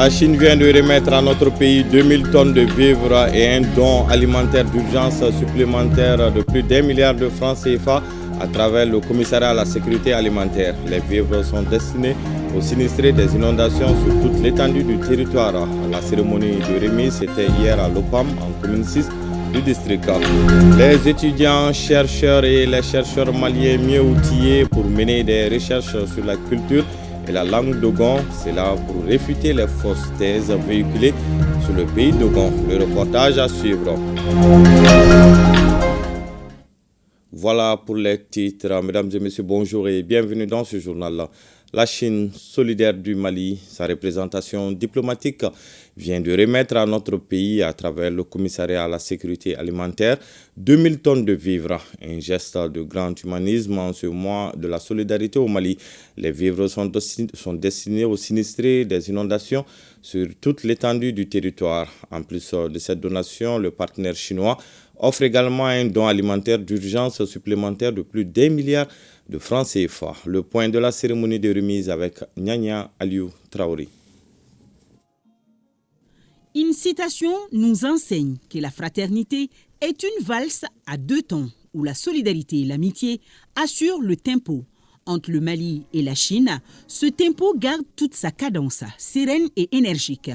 La Chine vient de remettre à notre pays 2000 tonnes de vivres et un don alimentaire d'urgence supplémentaire de plus d'1 milliard de francs CFA à travers le commissariat à la sécurité alimentaire. Les vivres sont destinés aux sinistrés des inondations sur toute l'étendue du territoire. La cérémonie de remise était hier à l'OPAM, en commune 6 du district. Les étudiants, chercheurs et les chercheurs maliens mieux outillés pour mener des recherches sur la culture et la langue dogon, c'est là pour réfuter les fausses thèses véhiculées sur le pays dogon. Le reportage à suivre. Voilà pour les titres. Mesdames et messieurs, bonjour et bienvenue dans ce journal. La Chine solidaire du Mali, sa représentation diplomatique, vient de remettre à notre pays, à travers le commissariat à la sécurité alimentaire, 2000 tonnes de vivres. Un geste de grand humanisme en ce mois de la solidarité au Mali. Les vivres sont destinés aux sinistrés des inondations sur toute l'étendue du territoire. En plus de cette donation, le partenaire chinois offre également un don alimentaire d'urgence supplémentaire de plus d'1 milliard de francs CFA. Le point de la cérémonie de remise avec Nyanya Aliou Traoré. Une citation nous enseigne que la fraternité est une valse à deux temps où la solidarité et l'amitié assurent le tempo. Entre le Mali et la Chine, ce tempo garde toute sa cadence, sereine et énergique.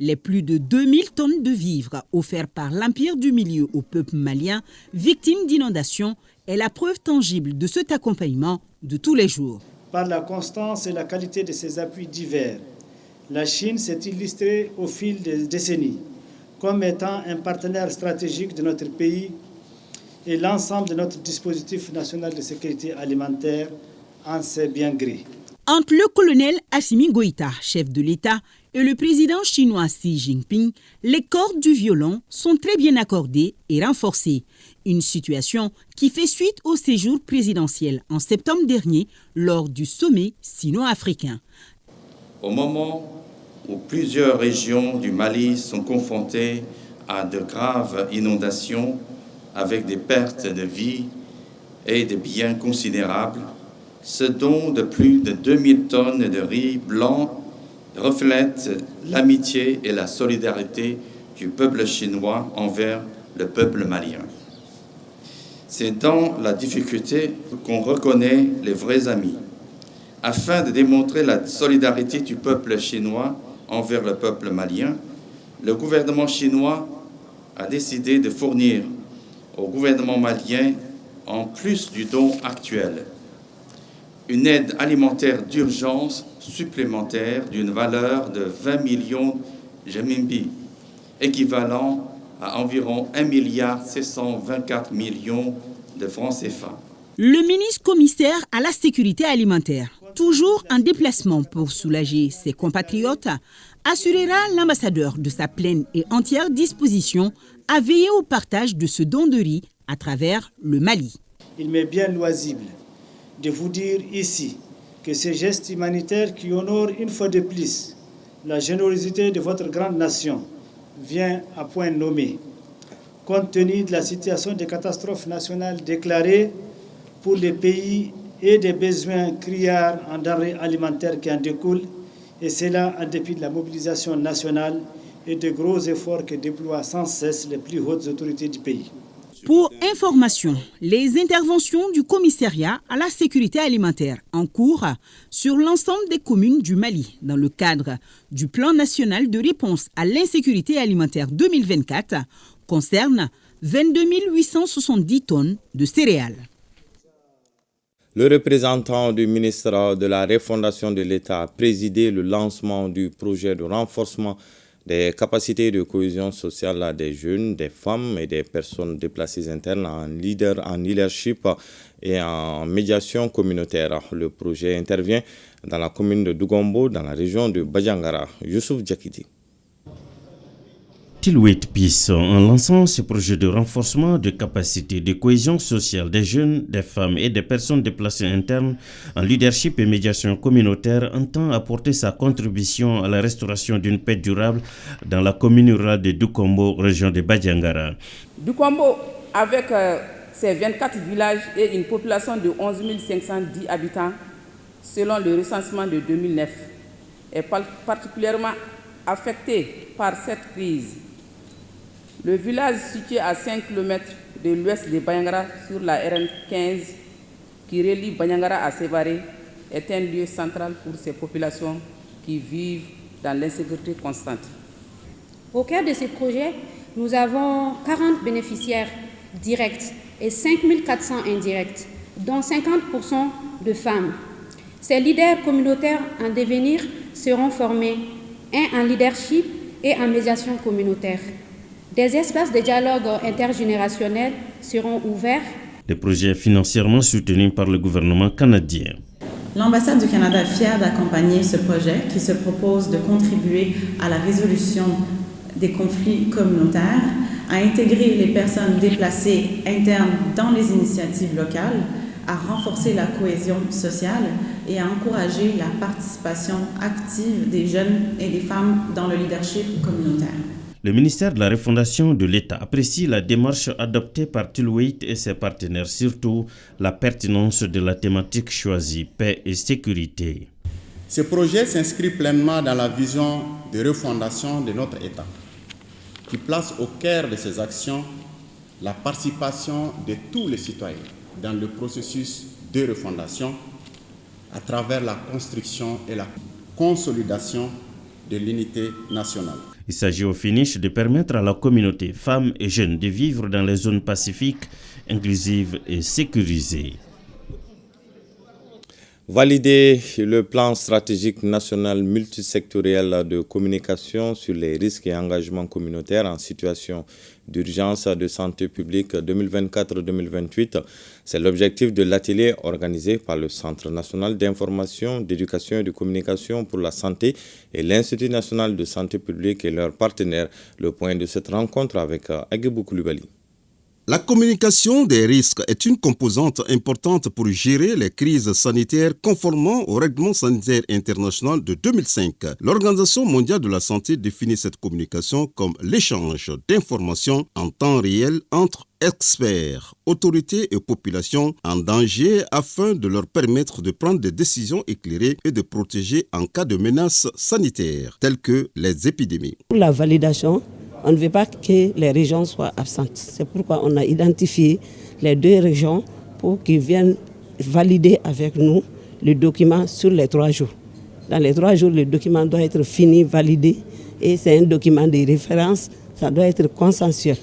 Les plus de 2000 tonnes de vivres offerts par l'Empire du Milieu au peuple malien, victime d'inondations, est la preuve tangible de cet accompagnement de tous les jours. Par la constance et la qualité de ses appuis divers, la Chine s'est illustrée au fil des décennies comme étant un partenaire stratégique de notre pays et l'ensemble de notre dispositif national de sécurité alimentaire en sait bien gré. Entre le colonel Assimi Goïta, chef de l'État, et le président chinois Xi Jinping, les cordes du violon sont très bien accordées et renforcées. Une situation qui fait suite au séjour présidentiel en septembre dernier lors du sommet sino-africain. Au moment où plusieurs régions du Mali sont confrontées à de graves inondations avec des pertes de vie et de biens considérables, ce don de plus de 2000 tonnes de riz blanc reflète l'amitié et la solidarité du peuple chinois envers le peuple malien. C'est dans la difficulté qu'on reconnaît les vrais amis. Afin de démontrer la solidarité du peuple chinois envers le peuple malien, le gouvernement chinois a décidé de fournir au gouvernement malien, en plus du don actuel, une aide alimentaire d'urgence supplémentaire d'une valeur de 20 millions de renminbi, équivalent à environ 1,724 milliard de francs CFA. Le ministre commissaire à la sécurité alimentaire, toujours en déplacement pour soulager ses compatriotes, assurera l'ambassadeur de sa pleine et entière disposition à veiller au partage de ce don de riz à travers le Mali. Il m'est bien loisible de vous dire ici que ce geste humanitaire qui honore une fois de plus la générosité de votre grande nation vient à point nommé. Compte tenu de la situation de catastrophe nationale déclarée pour les pays et des besoins criards en denrées alimentaires qui en découlent, et cela en dépit de la mobilisation nationale et de gros efforts que déploient sans cesse les plus hautes autorités du pays. Pour information, les interventions du commissariat à la sécurité alimentaire en cours sur l'ensemble des communes du Mali dans le cadre du plan national de réponse à l'insécurité alimentaire 2024 concernent 22 870 tonnes de céréales. Le représentant du ministère de la Refondation de l'État a présidé le lancement du projet de renforcement des capacités de cohésion sociale des jeunes, des femmes et des personnes déplacées internes en leadership et en médiation communautaire. Le projet intervient dans la commune de Dougombo, dans la région de Badiangara. Youssouf Diakiti. Tilwait Peace, en lançant ce projet de renforcement de capacité de cohésion sociale des jeunes, des femmes et des personnes déplacées internes en leadership et médiation communautaire, entend apporter sa contribution à la restauration d'une paix durable dans la commune rurale de Doukombo, région de Badiangara. Doukombo, avec ses 24 villages et une population de 11 510 habitants, selon le recensement de 2009, est particulièrement affectés par cette crise. Le village situé à 5 km de l'ouest de Banyangara sur la RN 15 qui relie Banyangara à Sévaré est un lieu central pour ces populations qui vivent dans l'insécurité constante. Au cœur de ce projet, nous avons 40 bénéficiaires directs et 5400 indirects, dont 50% de femmes. Ces leaders communautaires en devenir seront formés, un en leadership et en médiation communautaire. Des espaces de dialogue intergénérationnel seront ouverts. Le projet est financièrement soutenu par le gouvernement canadien. L'ambassade du Canada est fière d'accompagner ce projet qui se propose de contribuer à la résolution des conflits communautaires, à intégrer les personnes déplacées internes dans les initiatives locales, à renforcer la cohésion sociale et à encourager la participation active des jeunes et des femmes dans le leadership communautaire. Le ministère de la Refondation de l'État apprécie la démarche adoptée par Tulweit et ses partenaires, surtout la pertinence de la thématique choisie, paix et sécurité. Ce projet s'inscrit pleinement dans la vision de refondation de notre État, qui place au cœur de ses actions la participation de tous les citoyens dans le processus de refondation à travers la construction et la consolidation de l'unité nationale. Il s'agit au finish de permettre à la communauté, femmes et jeunes, de vivre dans les zones pacifiques, inclusives et sécurisées. Valider le plan stratégique national multisectoriel de communication sur les risques et engagements communautaires en situation d'urgence de santé publique 2024-2028, c'est l'objectif de l'atelier organisé par le Centre national d'information, d'éducation et de communication pour la santé et l'Institut national de santé publique et leurs partenaires. Le point de cette rencontre avec Aguebou Koulibaly. La communication des risques est une composante importante pour gérer les crises sanitaires conformément au règlement sanitaire international de 2005. L'Organisation mondiale de la santé définit cette communication comme l'échange d'informations en temps réel entre experts, autorités et populations en danger afin de leur permettre de prendre des décisions éclairées et de protéger en cas de menaces sanitaires telles que les épidémies. Pour la validation, on ne veut pas que les régions soient absentes. C'est pourquoi on a identifié les 2 régions pour qu'ils viennent valider avec nous le document sur les 3 jours. Dans les 3 jours, le document doit être fini, validé, et c'est un document de référence, ça doit être consensuel.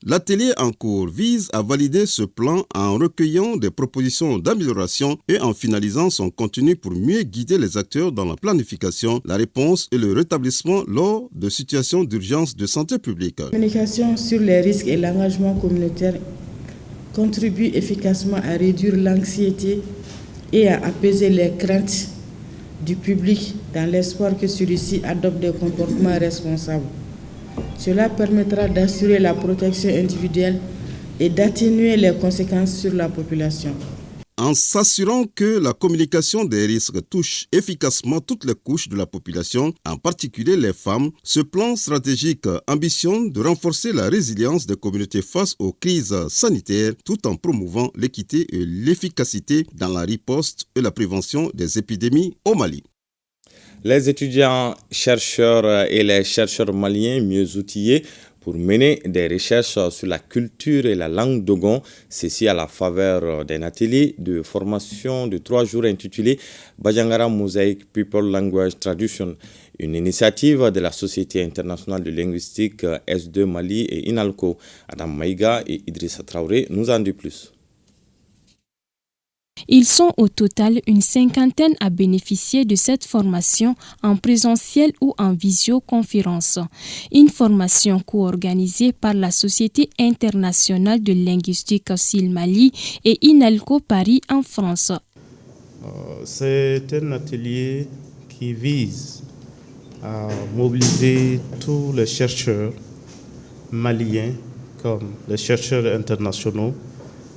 L'atelier en cours vise à valider ce plan en recueillant des propositions d'amélioration et en finalisant son contenu pour mieux guider les acteurs dans la planification, la réponse et le rétablissement lors de situations d'urgence de santé publique. La communication sur les risques et l'engagement communautaire contribue efficacement à réduire l'anxiété et à apaiser les craintes du public dans l'espoir que celui-ci adopte des comportements responsables. Cela permettra d'assurer la protection individuelle et d'atténuer les conséquences sur la population. En s'assurant que la communication des risques touche efficacement toutes les couches de la population, en particulier les femmes, ce plan stratégique ambitionne de renforcer la résilience des communautés face aux crises sanitaires tout en promouvant l'équité et l'efficacité dans la riposte et la prévention des épidémies au Mali. Les étudiants, chercheurs et les chercheurs maliens mieux outillés pour mener des recherches sur la culture et la langue dogon, ceci à la faveur d'un atelier de formation de 3 jours intitulé Bajangara Mosaic People Language Tradition, une initiative de la Société internationale de linguistique S2 Mali et INALCO. Adam Maïga et Idrissa Traoré nous en disent plus. Ils sont au total une 50aine à bénéficier de cette formation en présentiel ou en visioconférence. Une formation co-organisée par la Société internationale de linguistique SIL Mali et INALCO Paris en France. C'est un atelier qui vise à mobiliser tous les chercheurs maliens comme les chercheurs internationaux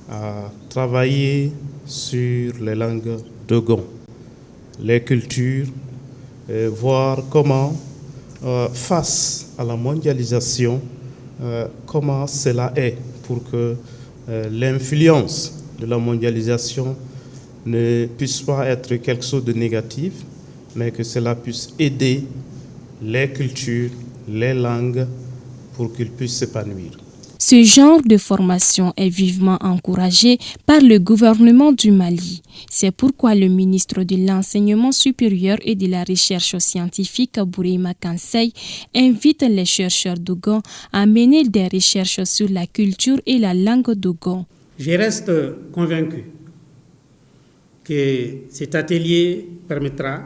à travailler sur les langues dogon, les cultures, et voir comment, face à la mondialisation, comment cela est pour que l'influence de la mondialisation ne puisse pas être quelque chose de négatif, mais que cela puisse aider les cultures, les langues pour qu'ils puissent s'épanouir. Ce genre de formation est vivement encouragé par le gouvernement du Mali. C'est pourquoi le ministre de l'Enseignement supérieur et de la Recherche scientifique, Bourima Kansei, invite les chercheurs dogon à mener des recherches sur la culture et la langue dogon. Je reste convaincu que cet atelier permettra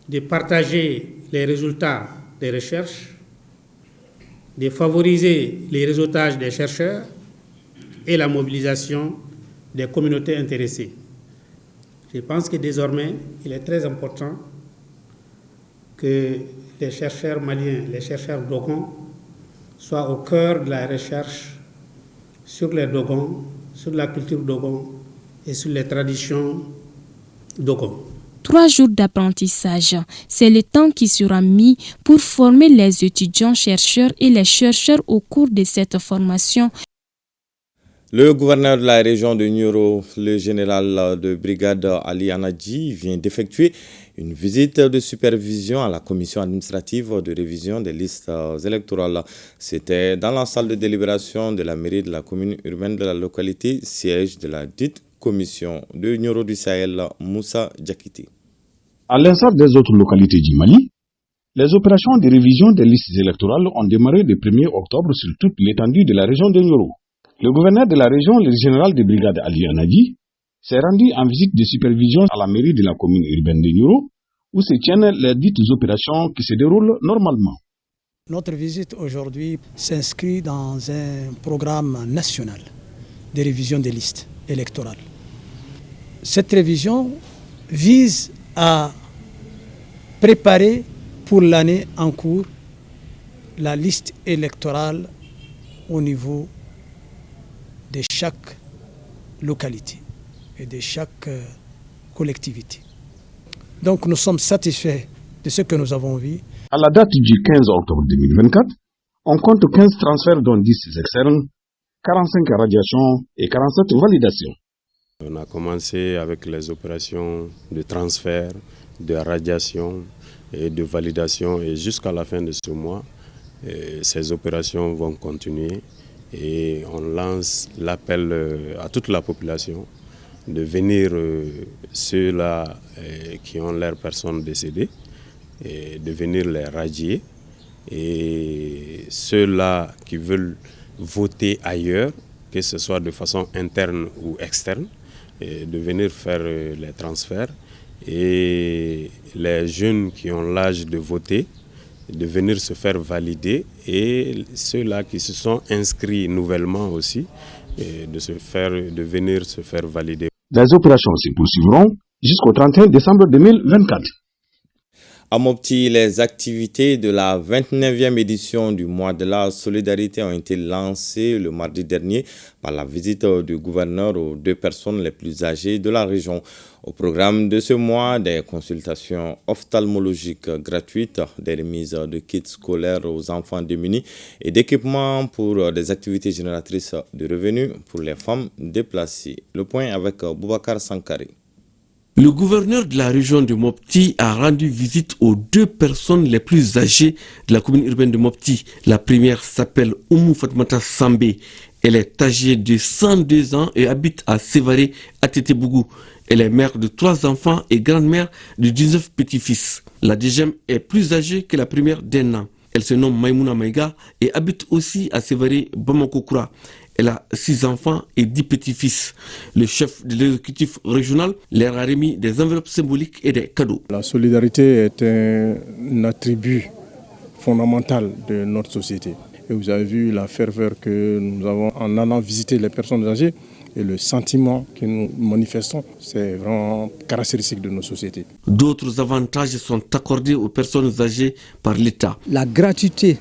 de partager les résultats des recherches, de favoriser les réseautages des chercheurs et la mobilisation des communautés intéressées. Je pense que désormais, il est très important que les chercheurs maliens, les chercheurs dogons, soient au cœur de la recherche sur les dogons, sur la culture dogon et sur les traditions dogon. 3 jours d'apprentissage, c'est le temps qui sera mis pour former les étudiants chercheurs et les chercheurs au cours de cette formation. Le gouverneur de la région de Nioro, le général de brigade Ali Anadji, vient d'effectuer une visite de supervision à la commission administrative de révision des listes électorales. C'était dans la salle de délibération de la mairie de la commune urbaine de la localité, siège de la dite commission de Nioro du Sahel, Moussa Diakité. À l'instar des autres localités du Mali, les opérations de révision des listes électorales ont démarré le 1er octobre sur toute l'étendue de la région de Nioro. Le gouverneur de la région, le général de brigade Ali Anadji, s'est rendu en visite de supervision à la mairie de la commune urbaine de Nioro, où se tiennent les dites opérations qui se déroulent normalement. Notre visite aujourd'hui s'inscrit dans un programme national de révision des listes électorales. Cette révision vise à préparer pour l'année en cours la liste électorale au niveau de chaque localité et de chaque collectivité. Donc nous sommes satisfaits de ce que nous avons vu. À la date du 15 octobre 2024, on compte 15 transferts dont 10 externes, 45 radiations et 47 validations. On a commencé avec les opérations de transfert, de radiation et de validation et jusqu'à la fin de ce mois, ces opérations vont continuer et on lance l'appel à toute la population de venir ceux-là qui ont leurs personnes décédées et de venir les radier et ceux-là qui veulent voter ailleurs, que ce soit de façon interne ou externe, et de venir faire les transferts et les jeunes qui ont l'âge de voter, de venir se faire valider et ceux-là qui se sont inscrits nouvellement aussi, de venir se faire valider. Les opérations se poursuivront jusqu'au 31 décembre 2024. À Mopti, les activités de la 29e édition du mois de la solidarité ont été lancées le mardi dernier par la visite du gouverneur aux 2 personnes les plus âgées de la région. Au programme de ce mois, des consultations ophtalmologiques gratuites, des remises de kits scolaires aux enfants démunis et d'équipements pour des activités génératrices de revenus pour les femmes déplacées. Le point avec Boubacar Sankari. Le gouverneur de la région de Mopti a rendu visite aux 2 personnes les plus âgées de la commune urbaine de Mopti. La première s'appelle Oumou Fatmata Sambé. Elle est âgée de 102 ans et habite à Sévaré, à Tétébougou. Elle est mère de 3 enfants et grand-mère de 19 petits-fils. La deuxième est plus âgée que la première d'1 an. Elle se nomme Maïmouna Maïga et habite aussi à Sévaré, Bamako-Koura. Elle a 6 enfants et 10 petits-fils. Le chef de l'exécutif régional leur a remis des enveloppes symboliques et des cadeaux. La solidarité est un attribut fondamental de notre société. Et vous avez vu la ferveur que nous avons en allant visiter les personnes âgées et le sentiment que nous manifestons, c'est vraiment caractéristique de nos sociétés. D'autres avantages sont accordés aux personnes âgées par l'État. La gratuité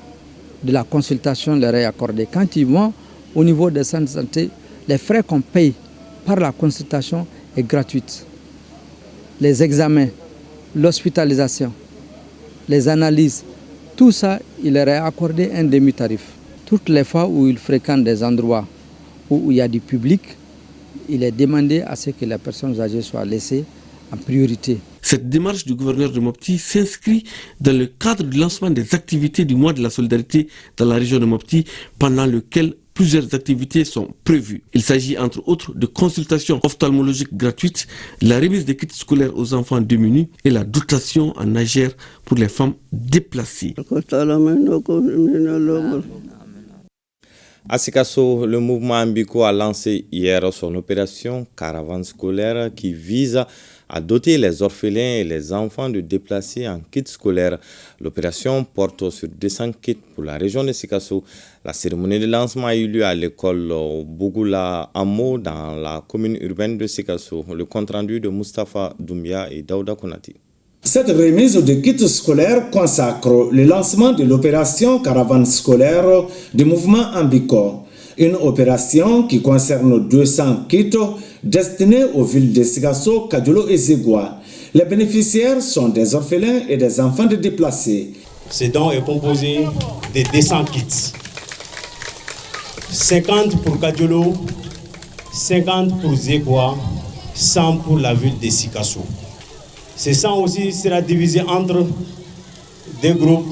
de la consultation leur est accordée. Quand ils vont au niveau des centres de santé, les frais qu'on paye par la consultation est gratuite. Les examens, l'hospitalisation, les analyses, tout ça, il leur est accordé un demi-tarif. Toutes les fois où ils fréquentent des endroits où il y a du public, il est demandé à ce que les personnes âgées soient laissées en priorité. Cette démarche du gouverneur de Mopti s'inscrit dans le cadre du lancement des activités du mois de la solidarité dans la région de Mopti, pendant lequel plusieurs activités sont prévues. Il s'agit entre autres de consultations ophtalmologiques gratuites, la remise des kits scolaires aux enfants démunis et la dotation en nagère pour les femmes déplacées. À Sikasso, le mouvement Ambiko a lancé hier son opération Caravane scolaire qui vise à doter les orphelins et les enfants de déplacés en kits scolaires. L'opération porte sur 200 kits pour la région de Sikasso. La cérémonie de lancement a eu lieu à l'école Bougoula Amo dans la commune urbaine de Sikasso. Le compte-rendu de Mustafa Doumbia et Daouda Konati. Cette remise de kits scolaires consacre le lancement de l'opération Caravane scolaire du mouvement Ambiko. Une opération qui concerne 200 kits destinés aux villes de Sikasso, Kadiolo et Zégoua. Les bénéficiaires sont des orphelins et des enfants de déplacés. Ce don est composé de 200 kits. 50 pour Kadiolo, 50 pour Zégoua, 100 pour la ville de Sikasso. Ce 100 aussi sera divisé entre deux groupes,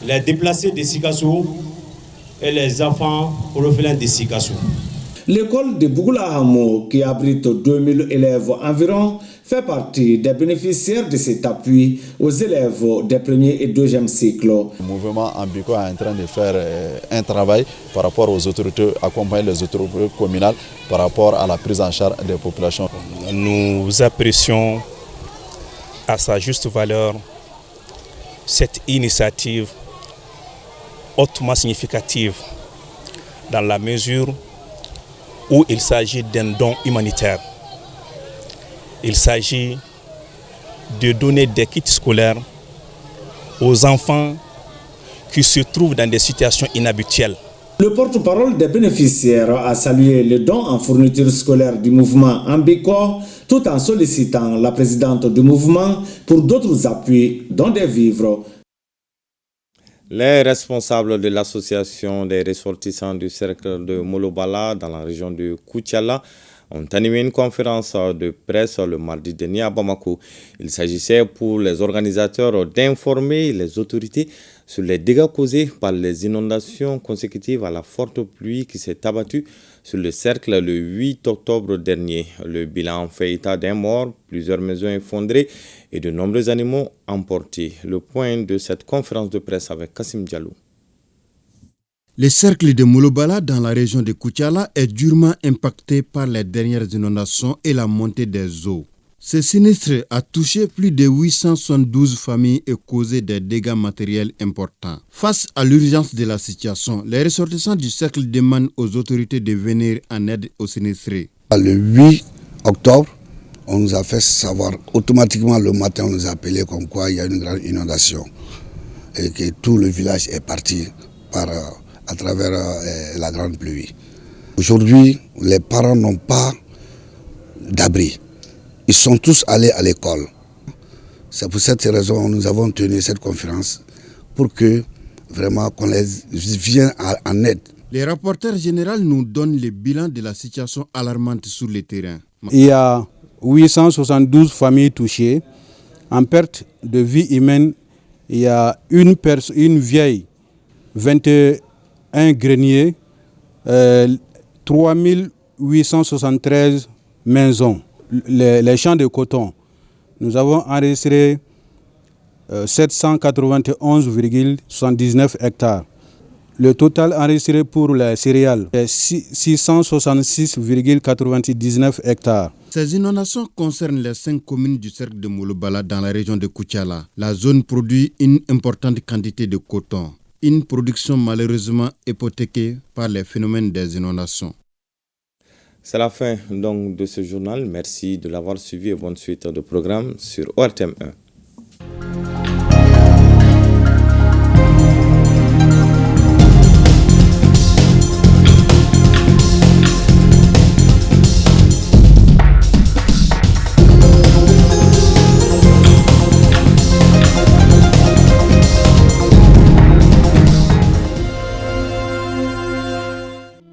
les déplacés de Sikasso et les enfants orphelins de Sikasso. L'école de Bougoula Hamo, qui abrite 2000 élèves environ, fait partie des bénéficiaires de cet appui aux élèves des premiers et deuxième cycles. Le mouvement Ambiko est en train de faire un travail par rapport aux autorités, accompagner les autorités communales par rapport à la prise en charge des populations. Nous apprécions à sa juste valeur cette initiative hautement significative dans la mesure où il s'agit d'un don humanitaire. Il s'agit de donner des kits scolaires aux enfants qui se trouvent dans des situations inhabituelles. Le porte-parole des bénéficiaires a salué le don en fourniture scolaire du mouvement Ambiko tout en sollicitant la présidente du mouvement pour d'autres appuis, dont des vivres. Les responsables de l'association des ressortissants du cercle de Molobala dans la région de Koutiala ont animé une conférence de presse le mardi dernier à Bamako. Il s'agissait pour les organisateurs d'informer les autorités sur les dégâts causés par les inondations consécutives à la forte pluie qui s'est abattue sur le cercle le 8 octobre dernier. Le bilan fait état d'un mort, plusieurs maisons effondrées et de nombreux animaux emportés. Le point de cette conférence de presse avec Kassim Diallo. Le cercle de Molobala dans la région de Koutiala est durement impacté par les dernières inondations et la montée des eaux. Ce sinistre a touché plus de 872 familles et causé des dégâts matériels importants. Face à l'urgence de la situation, les ressortissants du cercle demandent aux autorités de venir en aide aux sinistrés. Le 8 octobre, on nous a fait savoir automatiquement le matin, on nous a appelé comme quoi il y a une grande inondation et que tout le village est parti à travers la grande pluie. Aujourd'hui, les parents n'ont pas d'abri. Ils sont tous allés à l'école. C'est pour cette raison que nous avons tenu cette conférence pour que vraiment qu'on les vienne en aide. Les rapporteurs généraux nous donnent le bilan de la situation alarmante sur le terrain. Il y a 872 familles touchées. En perte de vie humaine, il y a une vieille, 21 greniers, 3873 maisons. Les champs de coton, nous avons enregistré 791,79 hectares. Le total enregistré pour les céréales est 666,99 hectares. Ces inondations concernent les 5 communes du cercle de Molobala dans la région de Koutiala. La zone produit une importante quantité de coton, une production malheureusement hypothéquée par les phénomènes des inondations. C'est la fin donc de ce journal. Merci de l'avoir suivi et bonne suite de programme sur ORTM1.